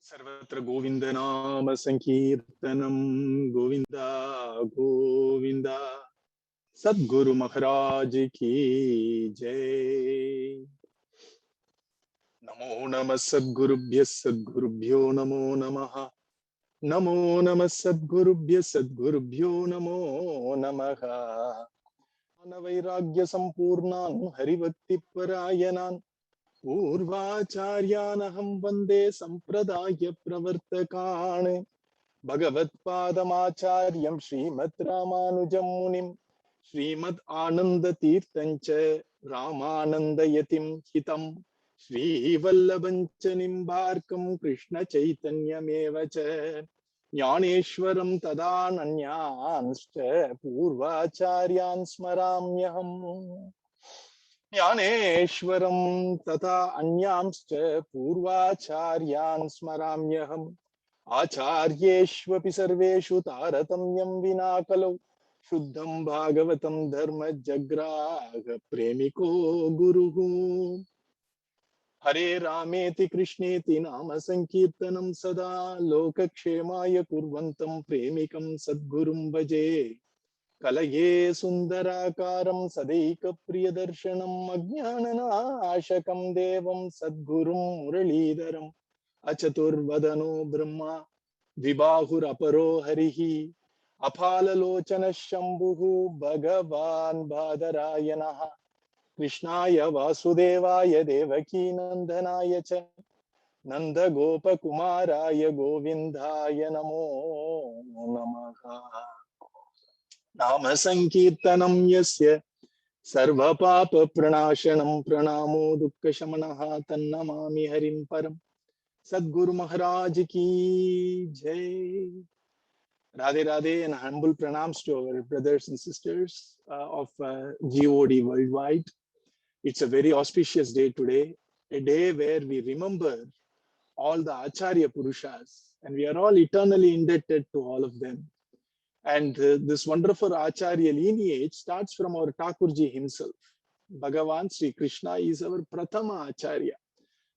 सर्वत्र गोविंद नाम संकीर्तनम गोविंदा गोविंदा। सद्गुरु महाराज की जय। नमो नमः सद्गुरुभ्यो नमो नमः। नमो नमः सद्गुरुभ्यो नमो नमः। वैराग्य संपूर्णान् हरिभक्ति परायणान् पूर्वाचार्यानहं वन्दे संप्रदाय प्रवर्तकान्। भगवत्पादमाचार्यं श्रीमद् रामानुजं मुनिं श्रीमद् आनन्दतीर्थं च रामानन्दयतिं हितं श्रीवल्लभं च निम्बार्कं कृष्णचैतन्यमेव च ज्ञानेश्वरं तदानन्यांश्च पूर्वाचार्यान् स्मराम्यहम्। ज्ञानेश्वरं तथा अन्यांश्च पूर्वाचार्यान् स्मराम्यहम्। आचार्येष्वपि सर्वेषु तारतम्यं विना कलौ शुद्धं भागवतं धर्मजग्राह प्रेमिको गुरुः। हरे रामेति कृष्णेति नाम संकीर्तनं सदा लोकक्षेमाय कुर्वन्तं प्रेमिकं सद्गुरुं भजे। कलये सुन्दराकारं सदैकप्रियदर्शनम् अज्ञाननाशकं देवं सद्गुरुं मुरलीधरम्। अचतुर्वदनो ब्रह्मा द्विबाहुरपरो हरिः अफाललोचनः शम्भुः भगवान् बादरायणः। कृष्णाय वासुदेवाय देवकीनन्दनाय च नन्दगोपकुमाराय गोविन्दाय नमो नमः। नाम संकीर्तनं यस्य सर्वपापप्रणाशनं प्रणामो दुःखशमनः तन्नमामि हरिं परम्। सद्गुरु महाराज की जय। Radhe Radhe and humble pranams to our brothers and sisters of GOD worldwide. It's a very auspicious day today, a day where we remember all the Acharya Purushas, and we are all eternally indebted to all of them. And this wonderful Acharya lineage starts from our Thakurji himself. Bhagavan Sri Krishna is our Prathama Acharya.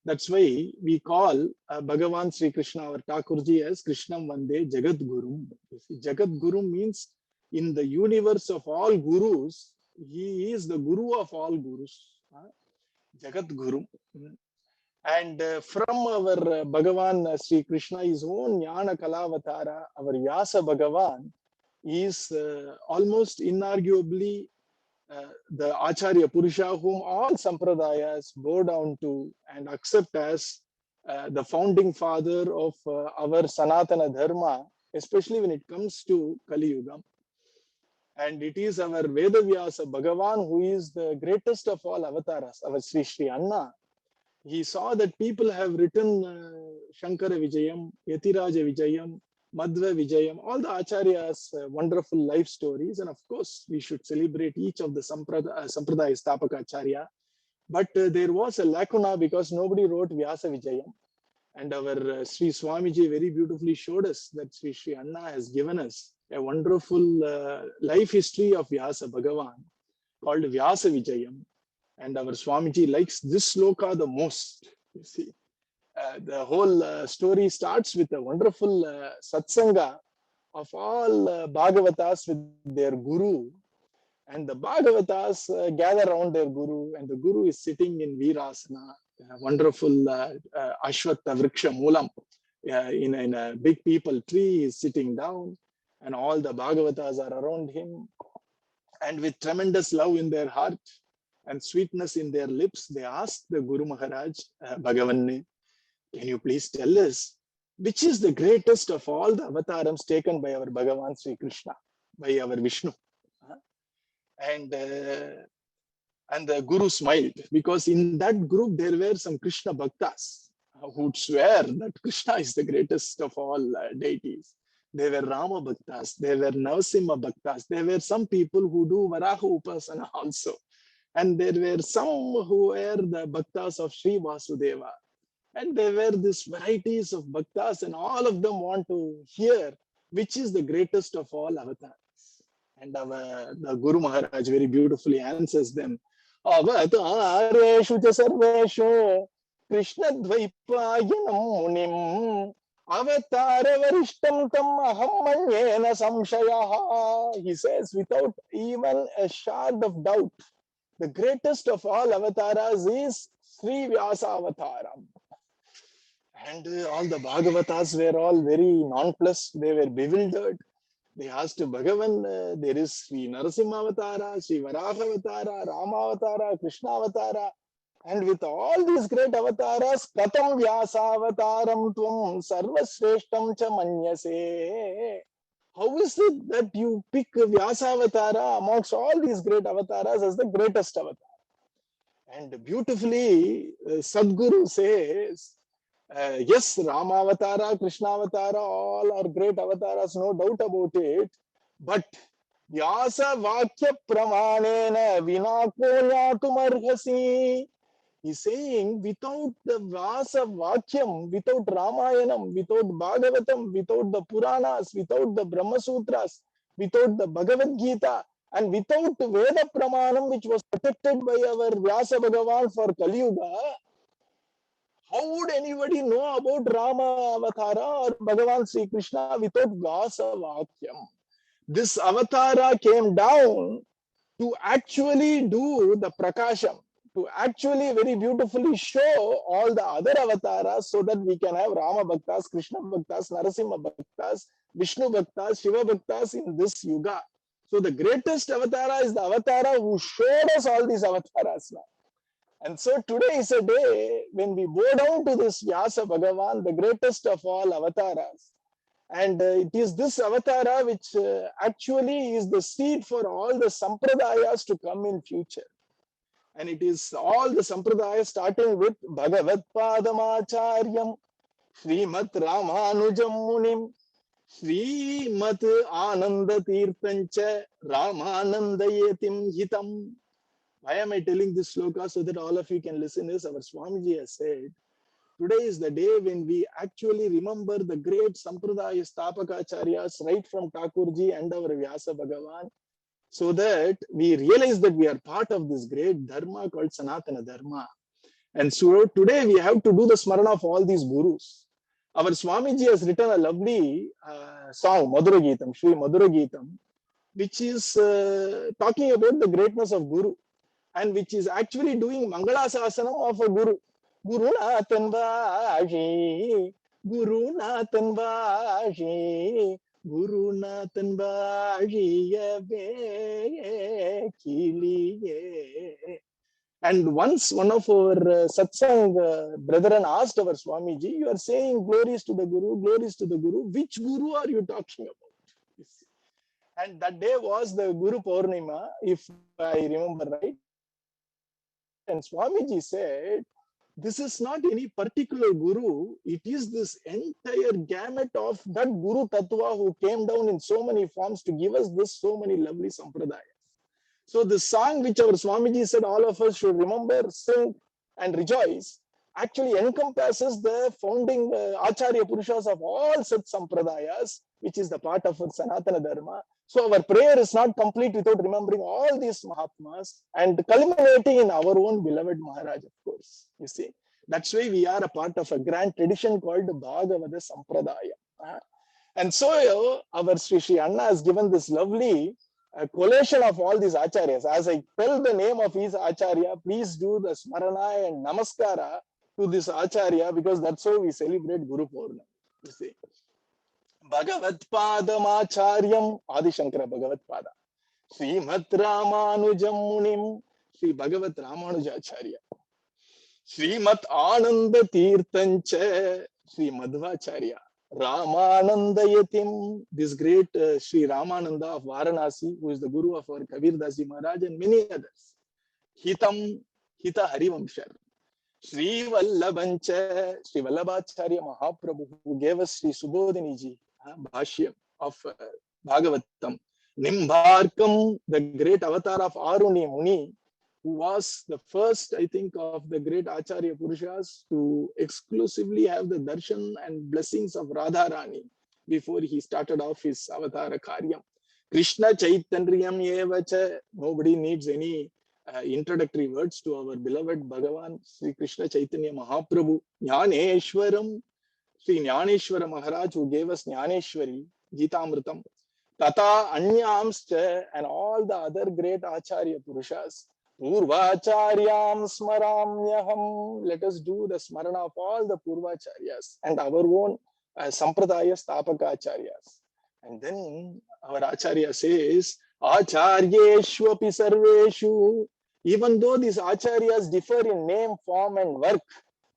That's why we call Bhagavan Sri Krishna, our Thakurji, as Krishnam Vande Jagat Guru. Jagat Guru means in the universe of all gurus, he is the Guru of all gurus. Jagat Guru. And from our Bhagavan Sri Krishna, his own Jnana Kalavatara, our Vyasa Bhagavan, is almost inarguably the Acharya Purusha whom all sampradayas bow down to and accept as the founding father of our Sanatana Dharma, especially when it comes to Kali Yuga. And it is our Vedavyasa Bhagavan who is the greatest of all avatars, our Sri Sri Anna. He saw that people have written Shankara Vijayam, Yatiraja Vijayam, Madhva Vijayam, all the Acharyas' wonderful life stories. And of course, we should celebrate each of the Sampradaya Stapaka Acharya. But there was a lacuna because nobody wrote Vyasa Vijayam. And our Sri Swamiji very beautifully showed us that Sri Sri Anna has given us a wonderful life history of Vyasa Bhagavan called Vyasa Vijayam. And our Swamiji likes this sloka the most. You see, the whole story starts with a wonderful satsanga of all Bhagavatas with their Guru. And the Bhagavatas gather around their Guru, and the Guru is sitting in Virasana, wonderful Ashwatha Vriksha Moolam, in a big people tree. He is sitting down, and all the Bhagavatas are around him. And with tremendous love in their heart and sweetness in their lips, they asked the Guru Maharaj, Bhagavan, can you please tell us which is the greatest of all the avatarams taken by our Bhagavan Sri Krishna, by our Vishnu? And the Guru smiled because in that group there were some Krishna Bhaktas who would swear that Krishna is the greatest of all deities. There were Rama Bhaktas, there were Narasimha Bhaktas, there were some people who do Varaha Upasana also. And there were some who were the Bhaktas of Sri Vasudeva. And there were these varieties of Bhaktas, and all of them want to hear which is the greatest of all avatars. And the Guru Maharaj very beautifully answers them. Avatareshu cha sarveshu Krishna Dvaipayanam munim Avatara varishtam tam aham manyena samshayaha. He says without even a shred of doubt, the greatest of all avatars is Sri Vyasa Avataram. And all the Bhagavatas were all very nonplussed, they were bewildered. They asked Bhagavan, there is Sri Narasimha Avatara, Sri Varaha Avatara, Rama Avatara, Krishna Avatara. And with all these great avatars, Katam Vyasa Avataram Tvam Sarvasreshtam Cha Manyase. How is it that you pick Vyasa Avatara amongst all these great avatars as the greatest avatar? And beautifully, Sadguru says, yes, Rama Avatara, Krishna Avatara, all are great avatars, no doubt about it. But Vyasa Vakya Pramanena Vinakonyatum He's saying without the Vyasa Vakyam, without Ramayanam, without Bhagavatam, without the Puranas, without the Brahma Sutras, without the Bhagavad Gita, and without Veda Pramanam, which was protected by our Vyasa Bhagavan for Kali Yuga, how would anybody know about Rama Avatara or Bhagavan Sri Krishna without Vyasa Vakyam? This Avatara came down to actually do the Prakasham, to actually very beautifully show all the other avatars so that we can have Rama Bhaktas, Krishna Bhaktas, Narasimha Bhaktas, Vishnu Bhaktas, Shiva Bhaktas in this Yuga. So the greatest avatar is the avatar who showed us all these avatars now. And so today is a day when we bow down to this Vyasa Bhagavan, the greatest of all avatars. And it is this avatara which actually is the seed for all the sampradayas to come in future. And it is all the sampradayas starting with Bhagavat Padamacharyam, Srimat Ramanujam Munim, Srimat Ananda Tirthancha, Ramanandayetim Hitam. Why am I telling this sloka? So that all of you can listen is our Swamiji has said, today is the day when we actually remember the great Sampradaya Stapakacharyas right from Thakurji and our Vyasa Bhagavan, so that we realize that we are part of this great Dharma called Sanatana Dharma. And so today we have to do the Smarana of all these Gurus. Our Swamiji has written a lovely song, Madhura Geetam, Shri Madhura Geetam, which is talking about the greatness of Guru, and which is actually doing Mangala Sasanam of a Guru. Guru Nathan Vaji, Guru Nathan Vaji, Guru Nathan Vaji, and once one of our satsang brethren asked our Swamiji, you are saying glories to the Guru, glories to the Guru. Which Guru are you talking about? And that day was the Guru Purnima, if I remember right. And Swamiji said, this is not any particular Guru, it is this entire gamut of that Guru Tattva who came down in so many forms to give us this so many lovely sampradayas. So the song which our Swamiji said all of us should remember, sing and rejoice actually encompasses the founding Acharya Purushas of all such sampradayas, which is the part of our Sanatana Dharma. So our prayer is not complete without remembering all these Mahatmas and culminating in our own beloved Maharaj, of course. You see, that's why we are a part of a grand tradition called Bhagavata Sampradaya. And so our Sri Anna has given this lovely collation of all these acharyas. As I tell the name of each acharya, please do the smarana and namaskara to this acharya, because that's how we celebrate Guru Purnima. You see, Bhagavat Padamacharyam, Adi Shankara Bhagavat Pada, Srimat Ramanujam Munim, Sri Bhagavat Ramanujacharya, Srimat Ananda Tirthancha, Sri Madhvacharya, Ramanandayatim, this great Sri Ramananda of Varanasi, who is the Guru of our Kabir Dasi Maharaj, and many others. Hitam, Hita Harivamshar, Sri Vallabhancha, Sri Vallabhacharya Mahaprabhu, who gave us Sri Subodhiniji, Bhashyam of Bhagavatam. Nimbharkam, the great avatar of Aruni Muni, who was the first, I think, of the great Acharya Purushas to exclusively have the darshan and blessings of Radharani before he started off his avatara karyam. Krishna Chaitanyam Evacha, nobody needs any introductory words to our beloved Bhagavan, Sri Krishna Chaitanya Mahaprabhu. Jnaneshwaram, Sri Jnaneshwara Maharaj, who gave us Jnaneshwari, Gitamritam, Tata Anyamscha, and all the other great Acharya Purushas. Purvacharyam smaramyaham. Let us do the smarana of all the Purvacharyas and our own Sampradaya Stapaka Acharyas. And then our Acharya says, Acharyeshwapi sarveshu. Even though these Acharyas differ in name, form, and work,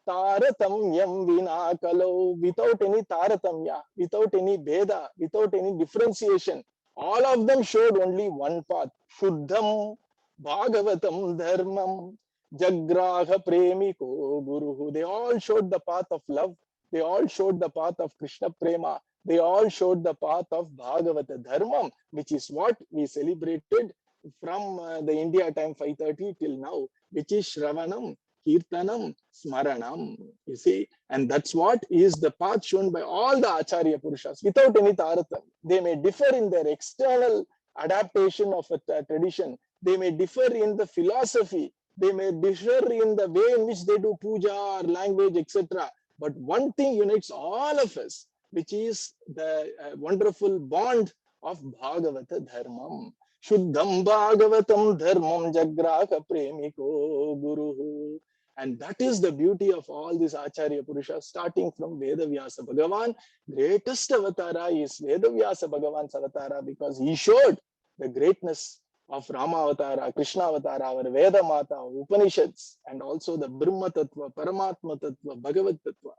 Taratamyam vina kalau, without any taratamya, without any bheda, without any differentiation, all of them showed only one path. Shuddham Bhagavatam Dharmam Jagraha Premiko Guruhu. They all showed the path of love. They all showed the path of Krishna Prema. They all showed the path of Bhagavata Dharmam, which is what we celebrated from the India time 5:30 till now, which is Shravanam, Kirtanam, Smaranam. You see, and that's what is the path shown by all the Acharya Purushas without any taratam. They may differ in their external adaptation of a tradition. They may differ in the philosophy. They may differ in the way in which they do puja or language, etc. But one thing unites all of us, which is the wonderful bond of Bhagavata Dharmam. Shuddham Bhagavatam Dharmam Jagraka Premiko Guruhu. And that is the beauty of all these Acharya Purushas, starting from Vedavyasa Bhagavan. Greatest avatara is Vedavyasa Bhagavan's avatara, because he showed the greatness of Rama Avatara, Krishna Avatara, our Veda Mata, Upanishads, and also the Brahma Tattva, Paramatma Tattva, Bhagavad Tattva.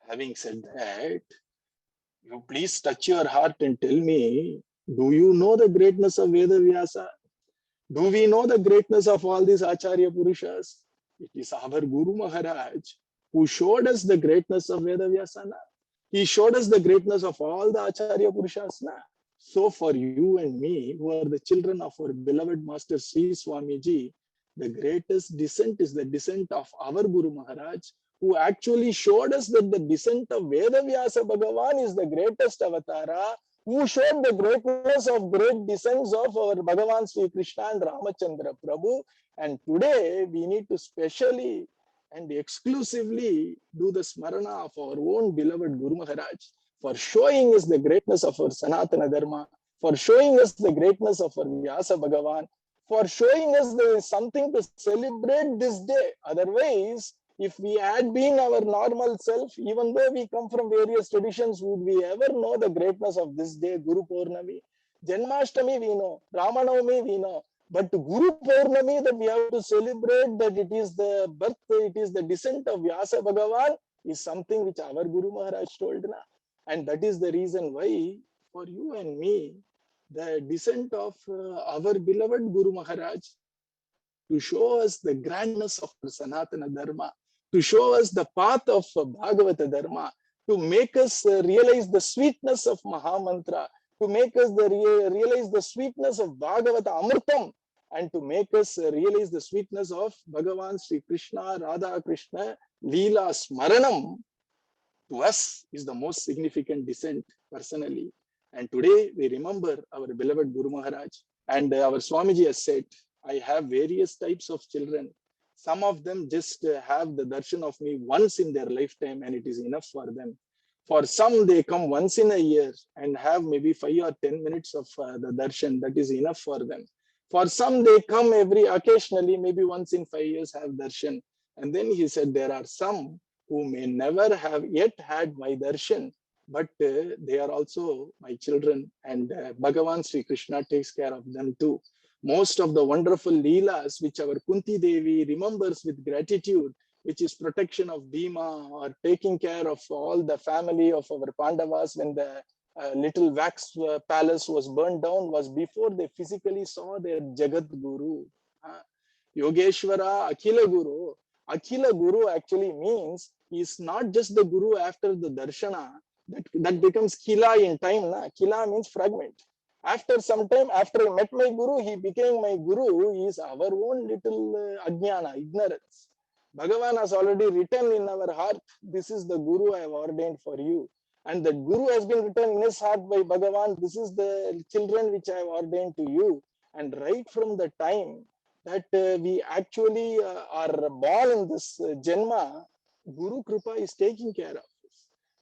Having said that, you please touch your heart and tell me, do you know the greatness of Veda Vyasa? Do we know the greatness of all these Acharya Purushas? It is our Guru Maharaj who showed us the greatness of Veda Vyasa. He showed us the greatness of all the Acharya Purushas. So for you and me, who are the children of our beloved Master Sri Swamiji, the greatest descent is the descent of our Guru Maharaj, who actually showed us that the descent of Vedavyasa Bhagavan is the greatest avatara, who showed the greatness of great descents of our Bhagavan Sri Krishna and Ramachandra Prabhu. And today we need to specially and exclusively do the smarana of our own beloved Guru Maharaj for showing us the greatness of our Sanatana Dharma, for showing us the greatness of our Vyasa Bhagavan, for showing us there is something to celebrate this day. Otherwise, if we had been our normal self, even though we come from various traditions, would we ever know the greatness of this day, Guru Purnami? Janmashtami we know, Ramanavami we know, but Guru Purnami that we have to celebrate, that it is the birth, it is the descent of Vyasa Bhagavan, is something which our Guru Maharaj told. And that is the reason why, for you and me, the descent of our beloved Guru Maharaj, to show us the grandness of Sanatana Dharma, to show us the path of Bhagavata Dharma, to make us realize the sweetness of Mahamantra, to make us realize the sweetness of Bhagavata Amritam, and to make us realize the sweetness of Bhagavan Sri Krishna, Radha Krishna, Leela Smaranam, to us is the most significant descent personally. And today we remember our beloved Guru Maharaj. And our Swamiji has said, I have various types of children. Some of them just have the darshan of me once in their lifetime, and it is enough for them. For some, they come once in a year and have maybe 5 or 10 minutes of the darshan. That is enough for them. For some, they come occasionally, maybe once in 5 years have darshan. And then he said, there are some who may never have yet had my darshan, but they are also my children, and Bhagavan Sri Krishna takes care of them too. Most of the wonderful leelas which our Kunti Devi remembers with gratitude, which is protection of Bhima or taking care of all the family of our Pandavas when the little wax palace was burned down, was before they physically saw their Jagat Guru. Yogeshwara Akhila Guru. Akhila Guru actually means he is not just the Guru after the darshana, that becomes Kila in time. Kila means fragment. After some time, after I met my Guru, he became my Guru. He is our own little ajnana, ignorance. Bhagavan has already written in our heart, this is the Guru I have ordained for you. And the Guru has been written in his heart by Bhagavan, this is the children which I have ordained to you. And right from the time that we actually are born in this Janma, Guru Kripa is taking care of us.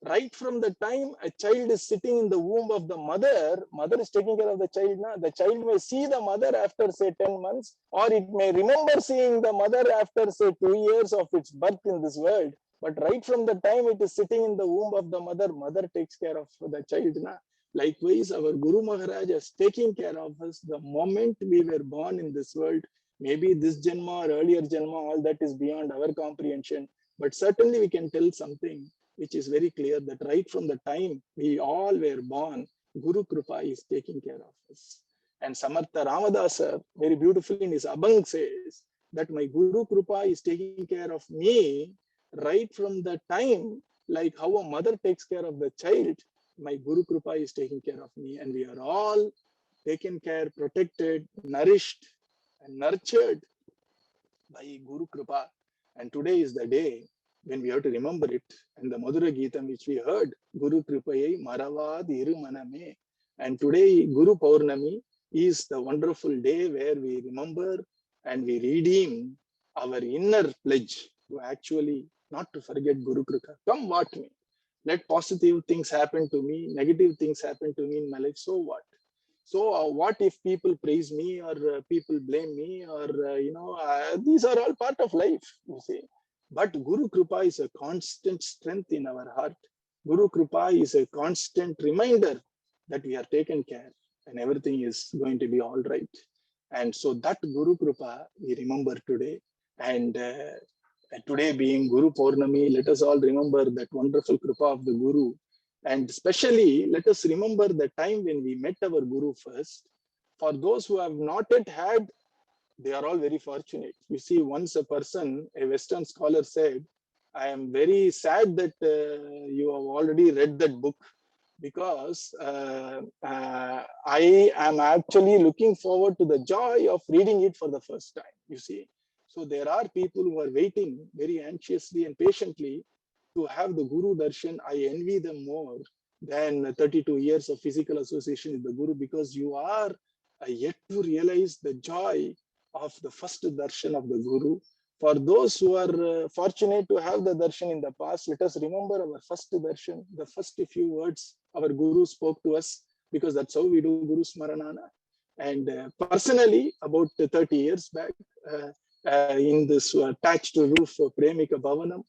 Right from the time a child is sitting in the womb of the mother, mother is taking care of the child. Now, the child may see the mother after say 10 months, or it may remember seeing the mother after say 2 years of its birth in this world. But right from the time it is sitting in the womb of the mother, mother takes care of the child. Now, likewise, our Guru Maharaj is taking care of us the moment we were born in this world. Maybe this Janma or earlier Janma, all that is beyond our comprehension. But certainly we can tell something which is very clear that right from the time we all were born, Guru Kripa is taking care of us. And Samartha Ramadasa very beautifully in his Abhang says that my Guru Kripa is taking care of me right from the time, like how a mother takes care of the child, my Guru Kripa is taking care of me. And we are all taken care, protected, nourished, and nurtured by Guru Kripa. And today is the day when we have to remember it. And the Madhura Geetam which we heard, Guru Kripayai Maravad Iru Maname. And today, Guru Paurnami is the wonderful day where we remember and we redeem our inner pledge to actually not to forget Guru Kripa. Come what may. Let positive things happen to me, negative things happen to me in my life. So what? So what if people praise me or people blame me or these are all part of life, you see. But Guru Kripa is a constant strength in our heart. Guru Kripa is a constant reminder that we are taken care and everything is going to be all right. And so that Guru Kripa we remember today. And today being Guru Purnami, let us all remember that wonderful Kripa of the Guru. And especially, let us remember the time when we met our Guru first. For those who have not yet had, they are all very fortunate. You see, once a person, a Western scholar said, I am very sad that you have already read that book because I am actually looking forward to the joy of reading it for the first time, you see. So there are people who are waiting very anxiously and patiently to have the Guru Darshan. I envy them more than 32 years of physical association with the Guru because you are yet to realize the joy of the first darshan of the Guru. For those who are fortunate to have the darshan in the past, let us remember our first darshan, the first few words our Guru spoke to us, because that's how we do Guru Smaranana. And personally, about 30 years back, in this thatched roof Premika Bhavanam,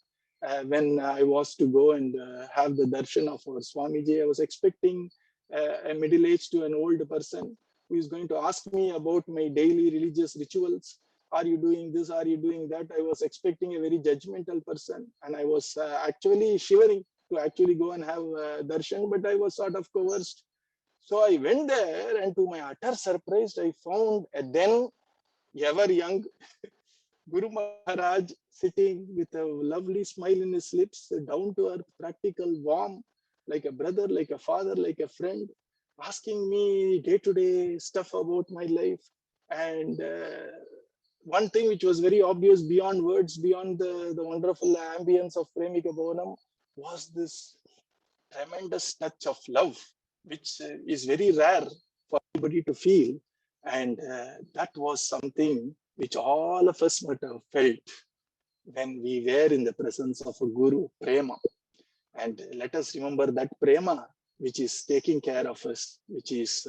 when I was to go and have the darshan of our Swamiji, I was expecting a middle-aged to an old person who is going to ask me about my daily religious rituals. Are you doing this? Are you doing that? I was expecting a very judgmental person, and I was actually shivering to actually go and have darshan, but I was sort of coerced. So I went there, and to my utter surprise, I found a then ever young Guru Maharaj sitting with a lovely smile in his lips, down to earth, practical, warm, like a brother, like a father, like a friend, asking me day to day stuff about my life. And one thing which was very obvious beyond words, beyond the wonderful ambience of Premika Bhavanam, was this tremendous touch of love, which is very rare for anybody to feel. And that was something which all of us might have felt when we were in the presence of a Guru, Prema. And let us remember that Prema, which is taking care of us, which is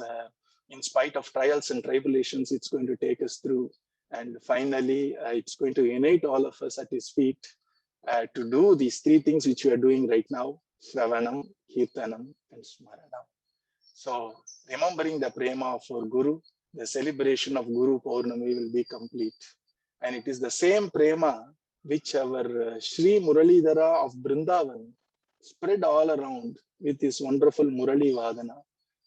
in spite of trials and tribulations, it's going to take us through. And finally, it's going to unite all of us at his feet to do these three things which we are doing right now: Shravanam, Kirtanam, and Smaranam. So, remembering the Prema of our Guru, the celebration of Guru Paurnami will be complete. And it is the same Prema which our Sri Muralidhara of Brindavan spread all around with his wonderful Murali Vadana.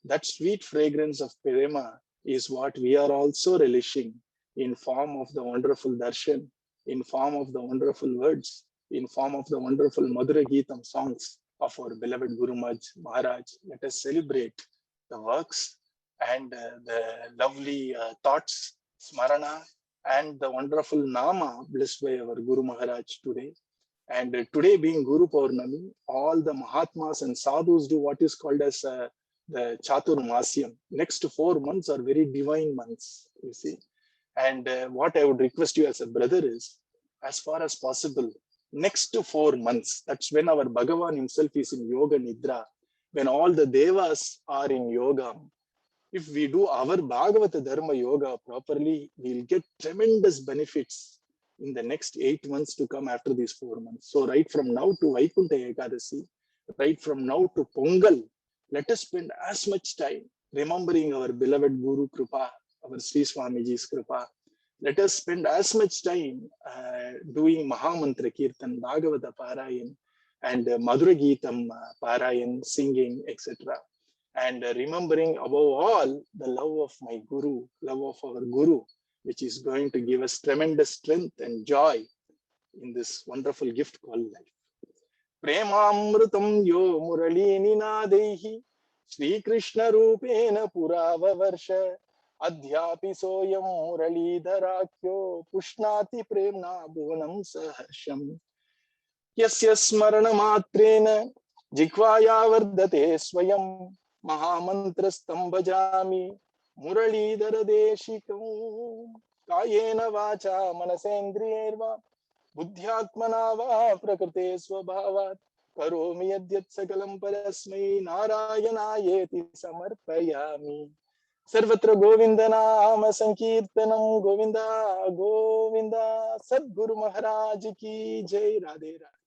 That sweet fragrance of Prema is what we are also relishing in form of the wonderful darshan, in form of the wonderful words, in form of the wonderful Madhura Geetam songs of our beloved Guru Maharaj. Let us celebrate the works and the lovely thoughts, smarana, and the wonderful nama blessed by our Guru Maharaj today. And today being Guru Paurnami, all the Mahatmas and Sadhus do what is called as the Chaturmasyam. Next 4 months are very divine months, you see. And what I would request you as a brother is, as far as possible, next 4 months, that's when our Bhagavan himself is in Yoga Nidra, when all the Devas are in Yoga. If we do our Bhagavata Dharma Yoga properly, we'll get tremendous benefits in the next 8 months to come after these 4 months. So right from now to Vaikuntha Ekadasi, right from now to Pongal, let us spend as much time remembering our beloved Guru Kripa, our Sri Swamiji's Kripa. Let us spend as much time doing Mahamantra Kirtan, Bhagavata Parayan, and Madhura Geetam Parayan, singing, etc. And remembering above all the love of my Guru, love of our Guru, which is going to give us tremendous strength and joy in this wonderful gift called life. Premamrutam yo murali ninadehi Shri Krishna rupena puravarsha Adhyapi soyam muralidharakyo Pushnati premna bhuvanam sahasham Yasya smarana matrena Jikvaya vardate swayam Mahamantrastam bhajami Muralidhara deshikam Kayena vacha manasendriyerva बुद्ध्यात्मना वा प्रकृते स्वभावात् करोमि यद्यत् सकलं परस्मै नारायणायेति समर्पयामि सर्वत्र गोविंद नाम संकीर्तनं गोविंदा गोविंदा सद्गुरु महाराज की जय राधे राधे।